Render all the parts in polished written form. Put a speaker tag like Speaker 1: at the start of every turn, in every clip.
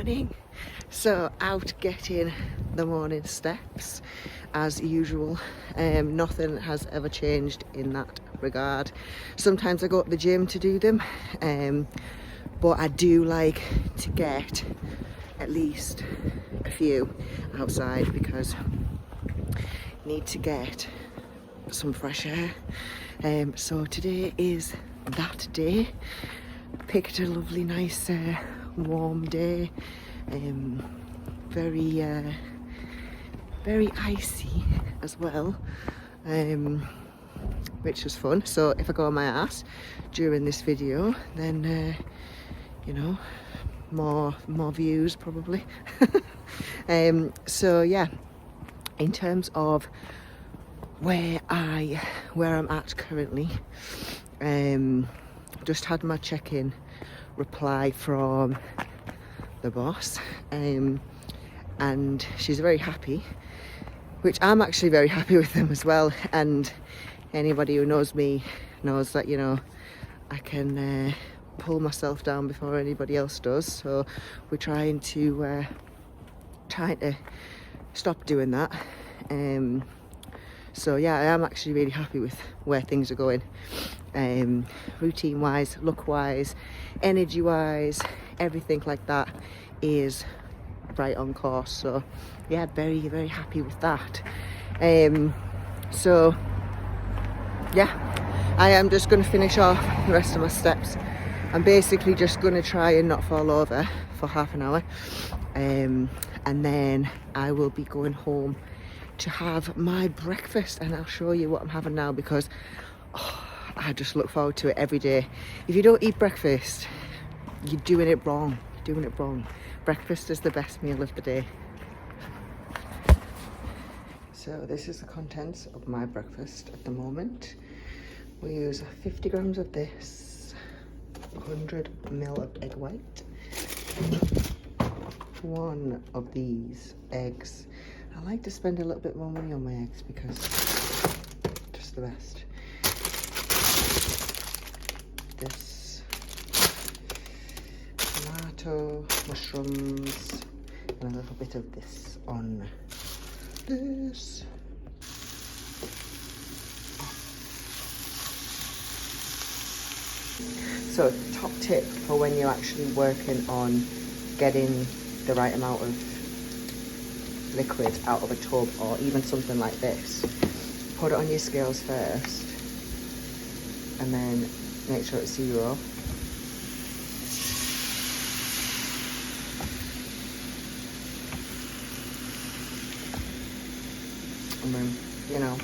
Speaker 1: morning. So out getting the morning steps as usual. Nothing has ever changed in that regard. Sometimes I go to the gym to do them, but I do like to get at least a few outside because I need to get some fresh air. So today is that day. Picked a lovely nice warm day, very icy as well, which was fun. So if I go on my ass during this video, then you know, more views probably. So yeah, in terms of where I'm at currently, just had my check-in reply from the boss, and she's very happy, which I'm actually very happy with them as well. And anybody who knows me knows that, you know, I can pull myself down before anybody else does. So we're trying to stop doing that. So yeah, I am actually really happy with where things are going, routine wise, look wise, energy wise, everything like that is right on course. So yeah, very, very happy with that. So yeah, I am just going to finish off the rest of my steps. I'm basically just going to try and not fall over for half an hour, and then I will be going home to have my breakfast, and I'll show you what I'm having now because I just look forward to it every day. If you don't eat breakfast, you're doing it wrong. Breakfast is the best meal of the day. So this is the contents of my breakfast at the moment. We use 50 grams of this, 100 ml of egg white, 1 of these eggs. I like to spend a little bit more money on my eggs because just the best. This tomato, mushrooms, and a little bit of this on this. So top tip for when you're actually working on getting the right amount of liquid out of a tub or even something like this, put it on your scales first and then make sure it's 0. And then, you know,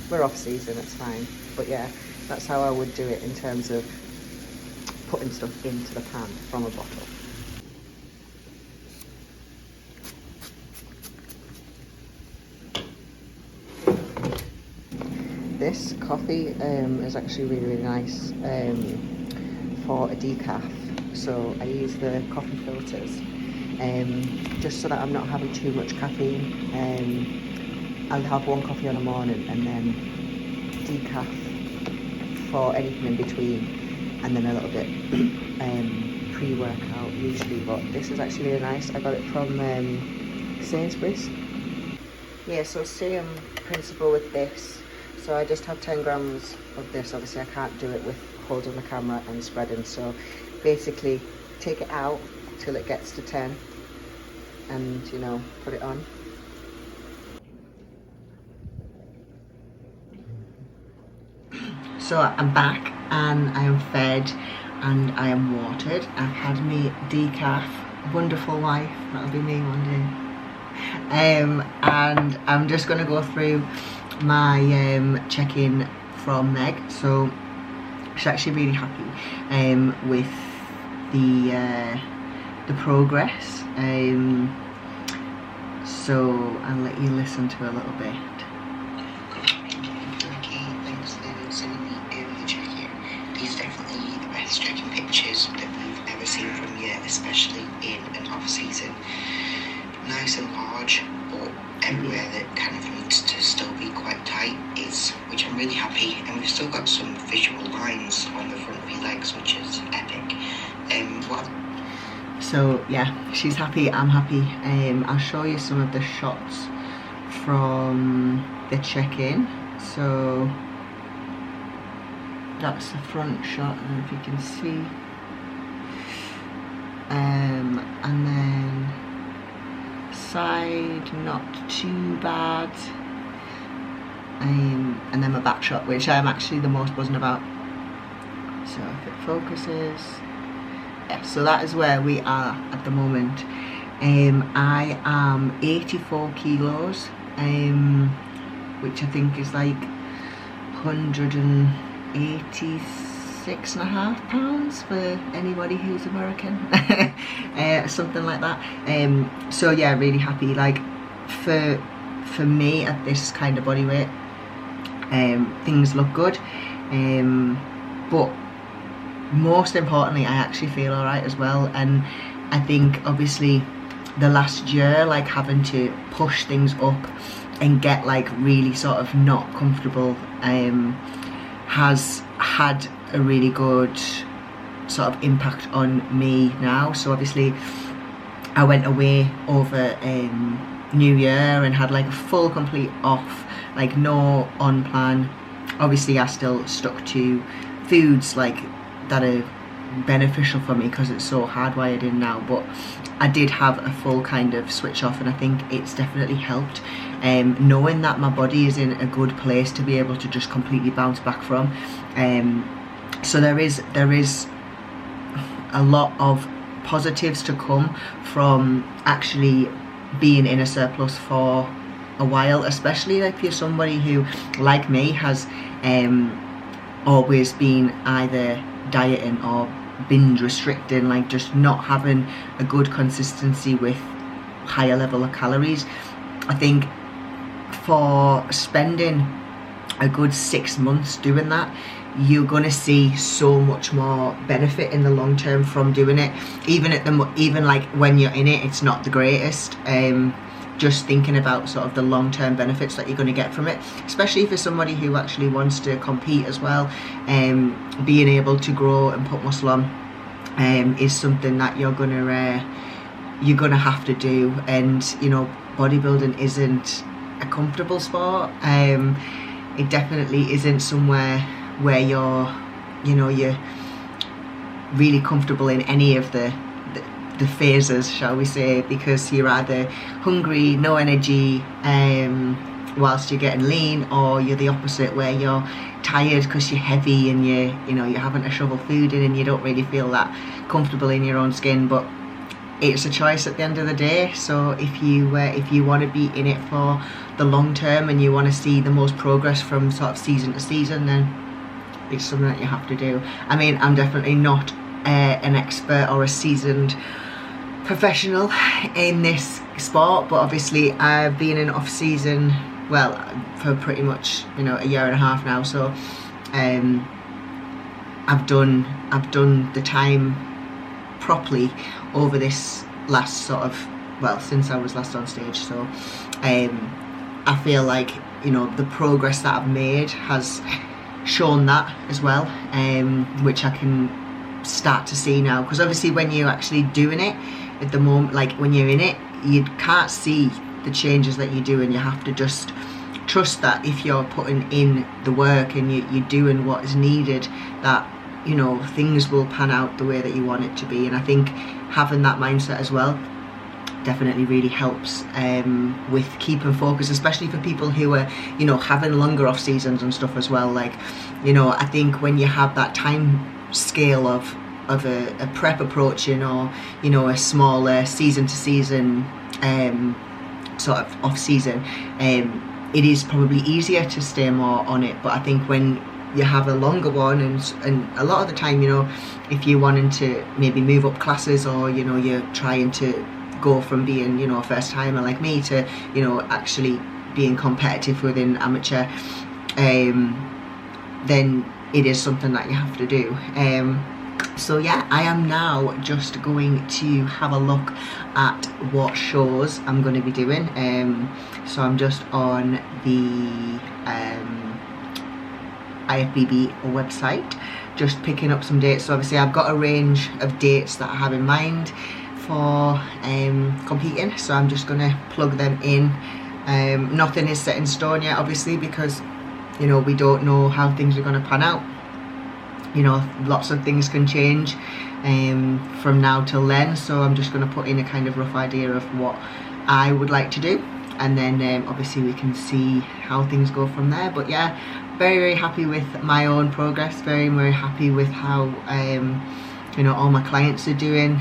Speaker 1: we're off season, it's fine. But yeah, that's how I would do it in terms of putting stuff into the pan from a bottle. This coffee is actually really, really nice for a decaf. So I use the coffee filters just so that I'm not having too much caffeine. I'll have 1 coffee in the morning and then decaf for anything in between, and then a little bit pre-workout usually. But this is actually really nice. I got it from Sainsbury's. Yeah, so same principle with this. So I just have 10 grams of this. Obviously I can't do it with holding the camera and spreading. So basically take it out till it gets to 10 and, you know, put it on. So I'm back and I am fed and I am watered. I've had me decaf, wonderful life, that'll be me one day. And I'm just gonna go through my check-in from Meg. So she's actually really happy with the progress. So I'll let you listen to a little bit.
Speaker 2: Thanks for sending me the check-in. These are definitely the best check-in pictures that we've ever seen from you, especially in an off-season. Nice and large, but everywhere that kind of needs to still be quite tight is, which I'm really happy. And we've still got some visual lines on the front of your legs, which is epic.
Speaker 1: So yeah, she's happy, I'm happy. I'll show you some of the shots from the check-in. So that's the front shot, I don't know if you can see. And then side, not too bad. And then my back shot, which I'm actually the most buzzing about. So if it focuses, yeah, so that is where we are at the moment. I am 84 kilos, which I think is like 186.5 pounds for anybody who's American, something like that. So yeah, really happy. Like for me at this kind of body weight, things look good, but most importantly, I actually feel alright as well. And I think obviously the last year, like having to push things up and get like really sort of not comfortable, has had a really good sort of impact on me now. So obviously I went away over New Year and had like a full complete off, like no on plan. Obviously I still stuck to foods like that are beneficial for me because it's so hardwired in now, but I did have a full kind of switch off, and I think it's definitely helped, knowing that my body is in a good place to be able to just completely bounce back from. So there is a lot of positives to come from actually being in a surplus for a while, especially if you're somebody who, like me, has always been either dieting or binge restricting, like just not having a good consistency with higher level of calories. I think for spending a good 6 months doing that, you're going to see so much more benefit in the long term from doing it. Even like when you're in it, it's not the greatest. Just thinking about sort of the long-term benefits that you're going to get from it, especially for somebody who actually wants to compete as well. Being able to grow and put muscle on is something that you're gonna have to do. And you know, bodybuilding isn't a comfortable sport. It definitely isn't somewhere where you're really comfortable in any of the phases, shall we say, because you're either hungry, no energy, whilst you're getting lean, or you're the opposite where you're tired because you're heavy and you're having to shovel food in and you don't really feel that comfortable in your own skin. But it's a choice at the end of the day. So if you want to be in it for the long term and you want to see the most progress from sort of season to season, then it's something that you have to do. I mean, I'm definitely not an expert or a seasoned professional in this sport, but obviously I've been in off season, well, for pretty much a year and a half now. So I've done the time properly over this last sort of, well, since I was last on stage. So I feel like the progress that I've made has shown that as well, which I can start to see now, because obviously when you're actually doing it at the moment, like when you're in it, you can't see the changes that you do, and you have to just trust that if you're putting in the work and you're doing what is needed, that things will pan out the way that you want it to be. And I think having that mindset as well definitely really helps with keeping focus, especially for people who are having longer off seasons and stuff as well. Like I think when you have that time scale of a prep approaching, or a smaller season to season sort of off season, it is probably easier to stay more on it. But I think when you have a longer one, and a lot of the time, if you're wanting to maybe move up classes, or you're trying to go from being a first timer like me to actually being competitive within amateur, then it is something that you have to do. So yeah, I am now just going to have a look at what shows I'm going to be doing. So I'm just on the IFBB website, just picking up some dates. So obviously I've got a range of dates that I have in mind for competing, so I'm just gonna plug them in. Nothing is set in stone yet, obviously, because you know, we don't know how things are going to pan out. You know, lots of things can change from now till then, so I'm just going to put in a kind of rough idea of what I would like to do, and then obviously we can see how things go from there. But yeah, very, very happy with my own progress, very, very happy with how you know, all my clients are doing.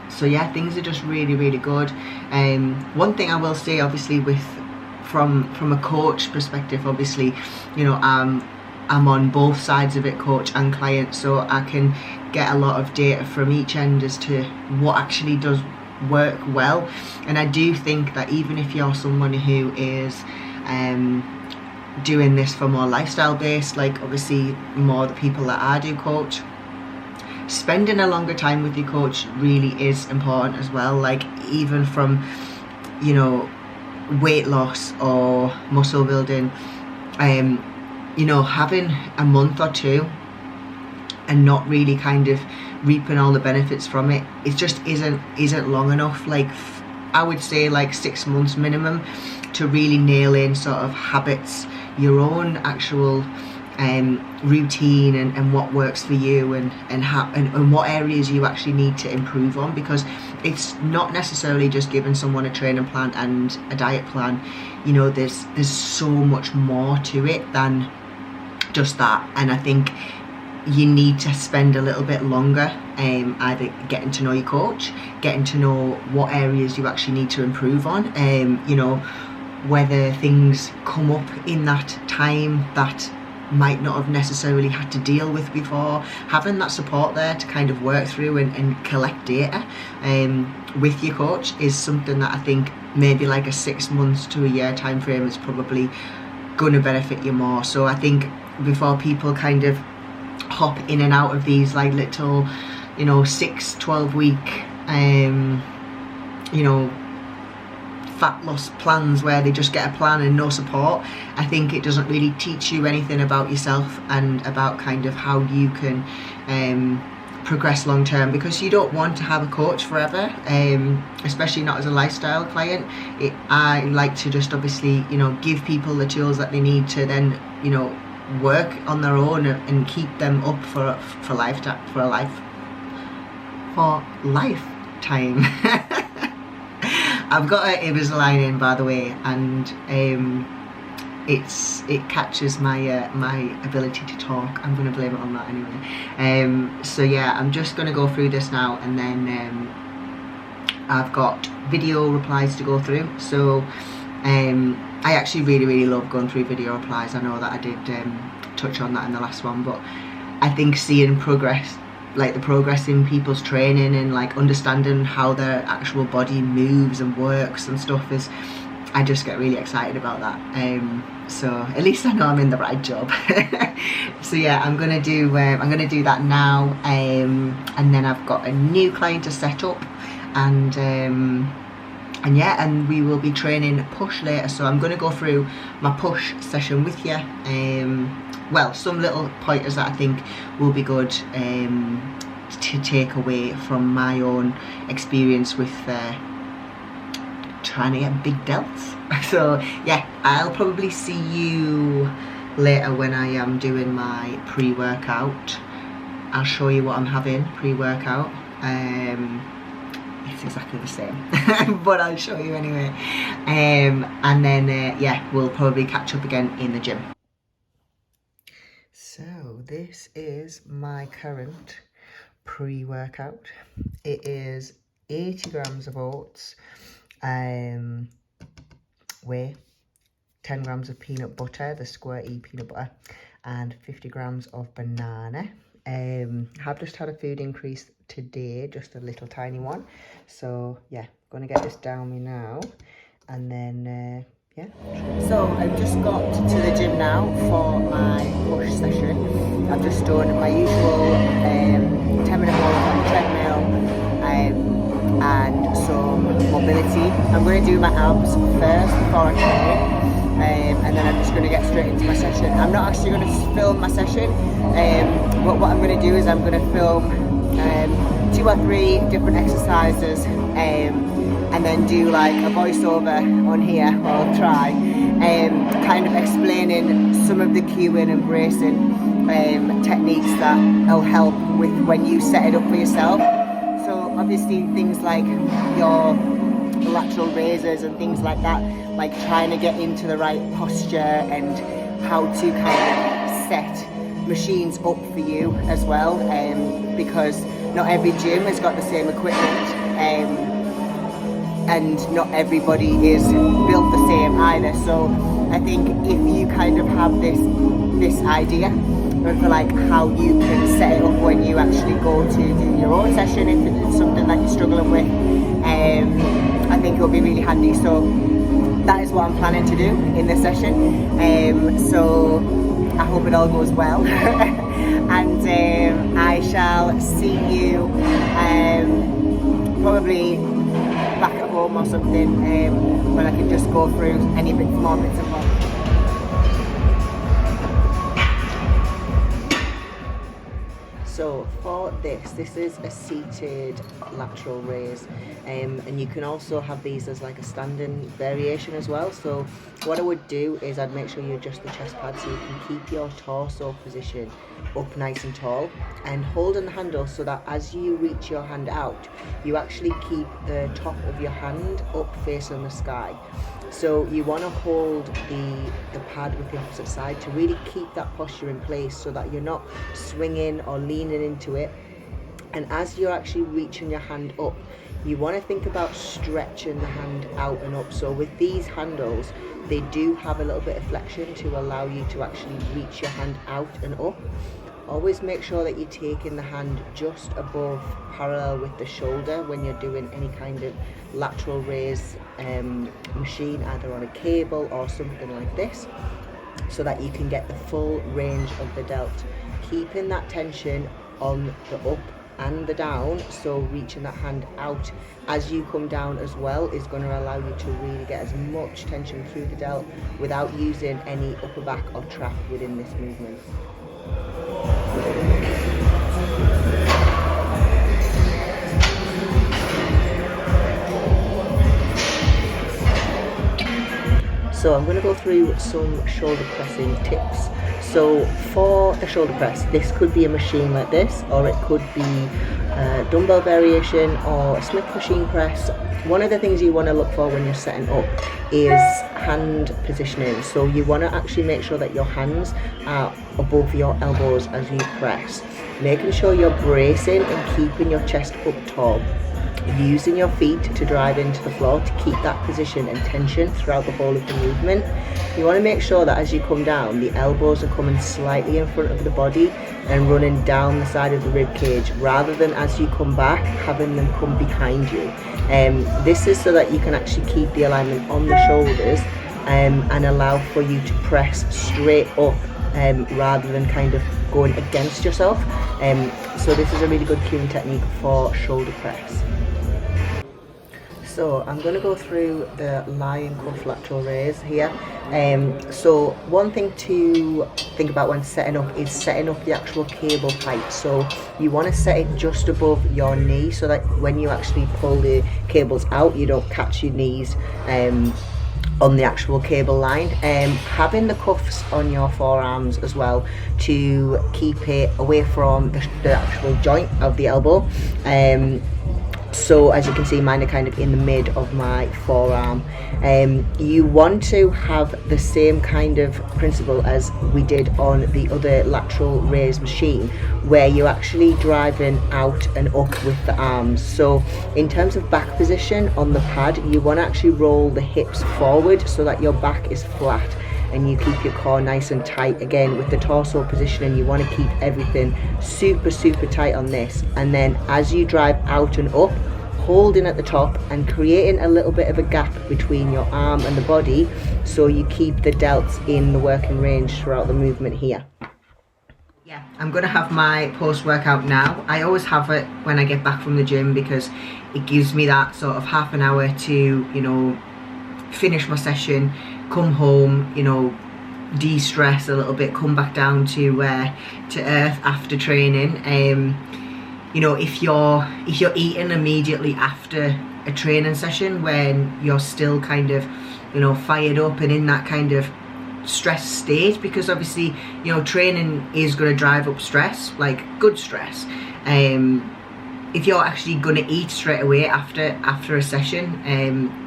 Speaker 1: So yeah, things are just really, really good. One thing I will say, obviously, with from a coach perspective, obviously, you know, I'm on both sides of it, coach and client, so I can get a lot of data from each end as to what actually does work well. And I do think that even if you're someone who is doing this for more lifestyle based, like obviously more the people that I do coach, spending a longer time with your coach really is important as well. Like, even from, you know, weight loss or muscle building, you know, having a month or two and not really kind of reaping all the benefits from it, it just isn't long enough. Like, I would say like 6 months minimum to really nail in sort of habits, your own actual routine, and what works for you, and what areas you actually need to improve on, because it's not necessarily just giving someone a training plan and a diet plan. You know, there's so much more to it than just that, and I think you need to spend a little bit longer either getting to know your coach, getting to know what areas you actually need to improve on, you know, whether things come up in that time that might not have necessarily had to deal with before. Having that support there to kind of work through and collect data with your coach is something that I think maybe like a 6 months to a year time frame is probably going to benefit you more. So I think before people kind of hop in and out of these like little, you know, 6-12 week you know, fat loss plans where they just get a plan and no support, I think it doesn't really teach you anything about yourself and about kind of how you can progress long term, because you don't want to have a coach forever, especially not as a lifestyle client. I like to just obviously, you know, give people the tools that they need to then, you know, work on their own and keep them up for lifetime. I've got an Invisalign in, by the way, and it catches my my ability to talk. I'm going to blame it on that anyway. So yeah, I'm just going to go through this now, and then I've got video replies to go through. So I actually really love going through video replies. I know that I did touch on that in the last one, but I think seeing progress, like the progress in people's training and like understanding how their actual body moves and works and stuff, is, I just get really excited about that. So at least I know I'm in the right job. So yeah, I'm gonna do that now, and then I've got a new client to set up, and yeah, and we will be training push later. So I'm going to go through my push session with you. Well, some little pointers that I think will be good to take away from my own experience with trying to get big delts. So yeah, I'll probably see you later when I am doing my pre-workout. I'll show you what I'm having pre-workout. It's exactly the same, but I'll show you anyway. And then yeah, we'll probably catch up again in the gym. So this is my current pre-workout. It is 80 grams of oats, whey, 10 grams of peanut butter, the squirty peanut butter, and 50 grams of banana. I've just had a food increase today, just a little tiny one. So yeah, gonna get this down me now, and then yeah. So I've just got to the gym now for my push session. I've just done my usual 10-minute walk on the treadmill and some mobility. I'm going to do my abs first before I train, and then I'm just going to get straight into my session. I'm not actually going to film my session, but what I'm going to do is I'm going to film 2 or 3 different exercises, and then do like a voiceover on here, or I'll try, kind of explaining some of the cueing and bracing techniques that will help with when you set it up for yourself. So obviously things like your lateral raises and things like that, like trying to get into the right posture and how to kind of set machines up for you as well, because not every gym has got the same equipment, and not everybody is built the same either. So I think if you kind of have this idea of like how you can set it up when you actually go to do your own session, if it's something that you're struggling with, I think it'll be really handy. So that is what I'm planning to do in this session. So I hope it all goes well. And I shall see you probably back at home or something, when I can just go through any more bits and bobs. So for this is a seated lateral raise, and you can also have these as like a standing variation as well. So what I would do is I'd make sure you adjust the chest pad so you can keep your torso position up nice and tall, and holding the handle so that as you reach your hand out, you actually keep the top of your hand up facing the sky. So you want to hold the pad with the opposite side to really keep that posture in place so that you're not swinging or leaning into it. And as you're actually reaching your hand up, you want to think about stretching the hand out and up. So with these handles, they do have a little bit of flexion to allow you to actually reach your hand out and up. Always make sure that you're taking the hand just above parallel with the shoulder when you're doing any kind of lateral raise machine, either on a cable or something like this, so that you can get the full range of the delt. Keeping that tension on the up and the down, so reaching that hand out as you come down as well is going to allow you to really get as much tension through the delt without using any upper back or trap within this movement. So I'm going to go through some shoulder pressing tips. So for a shoulder press, this could be a machine like this, or it could be a dumbbell variation or a Smith machine press. One of the things you want to look for when you're setting up is hand positioning. So you want to actually make sure that your hands are above your elbows as you press, making sure you're bracing and keeping your chest up tall, using your feet to drive into the floor to keep that position and tension throughout the whole of the movement. You want to make sure that as you come down, the elbows are coming slightly in front of the body and running down the side of the rib cage, rather than as you come back having them come behind you. This is so that you can actually keep the alignment on the shoulders and allow for you to press straight up rather than kind of going against yourself. So this is a really good cueing technique for shoulder press. So I'm going to go through the lion cuff lateral raise here. So one thing to think about when setting up is setting up the actual cable height. So you want to set it just above your knee so that when you actually pull the cables out, you don't catch your knees on the actual cable line. Having the cuffs on your forearms as well to keep it away from the actual joint of the elbow. So as you can see, mine are kind of in the mid of my forearm. You want to have the same kind of principle as we did on the other lateral raise machine, where you're actually driving out and up with the arms. So in terms of back position on the pad, you want to actually roll the hips forward so that your back is flat and you keep your core nice and tight. Again, with the torso positioning, you want to keep everything super tight on this. And then as you drive out and up, holding at the top and creating a little bit of a gap between your arm and the body, so you keep the delts in the working range throughout the movement here. Yeah, I'm going to have my post-workout now. I always have it when I get back from the gym because it gives me that sort of half an hour to, you know, finish my session, come home, you know, de-stress a little bit, come back down to earth after training.
Speaker 3: you know, if you're eating immediately after a training session when you're still kind of, you know, fired up and in that kind of stress state, because obviously, you know, training is going to drive up stress, like good stress. If you're actually going to eat straight away after a session,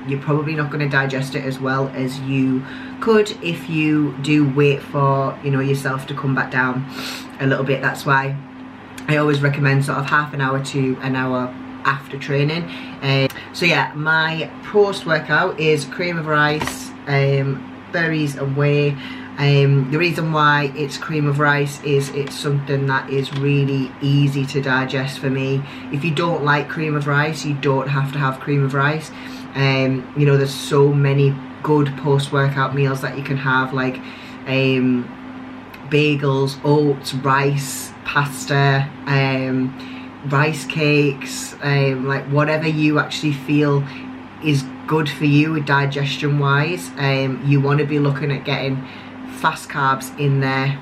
Speaker 3: you're probably not going to digest it as well as you could if you do wait for, you know, yourself to come back down a little bit. That's why I always recommend sort of half an hour to an hour after training. So yeah, my post-workout is cream of rice, berries and whey. The reason why it's cream of rice is it's something that is really easy to digest for me. If you don't like cream of rice, you don't have to have cream of rice. You know, there's so many good post-workout meals that you can have, like bagels, oats, rice, pasta, rice cakes, like whatever you actually feel is good for you digestion wise. You want to be looking at getting fast carbs in there,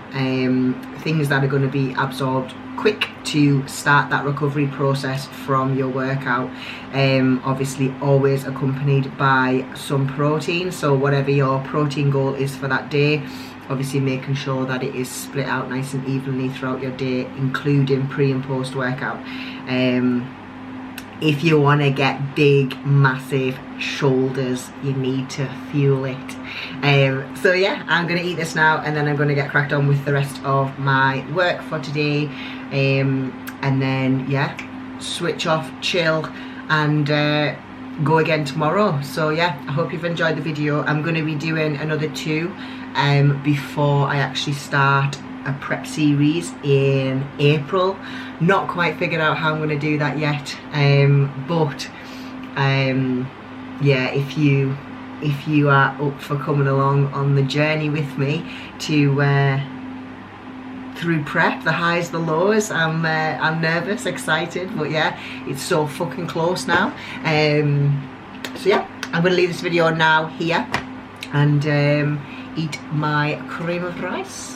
Speaker 3: things that are going to be absorbed quick to start that recovery process from your workout. Obviously always accompanied by some protein, so whatever your protein goal is for that day, obviously making sure that it is split out nice and evenly throughout your day, including pre and post workout. If you want to get big massive shoulders, you need to fuel it. So yeah, I'm going to eat this now and then I'm going to get cracked on with the rest of my work for today, and then yeah, switch off, chill, and go again tomorrow. So yeah, I hope you've enjoyed the video. I'm going to be doing another 2 before I actually start a prep series in April. Not quite figured out how I'm going to do that yet, but yeah, if you are up for coming along on the journey with me to through prep, the highs, the lows, I'm nervous, excited, but yeah, it's so fucking close now. So yeah, I'm going to leave this video now here and eat my cream of rice.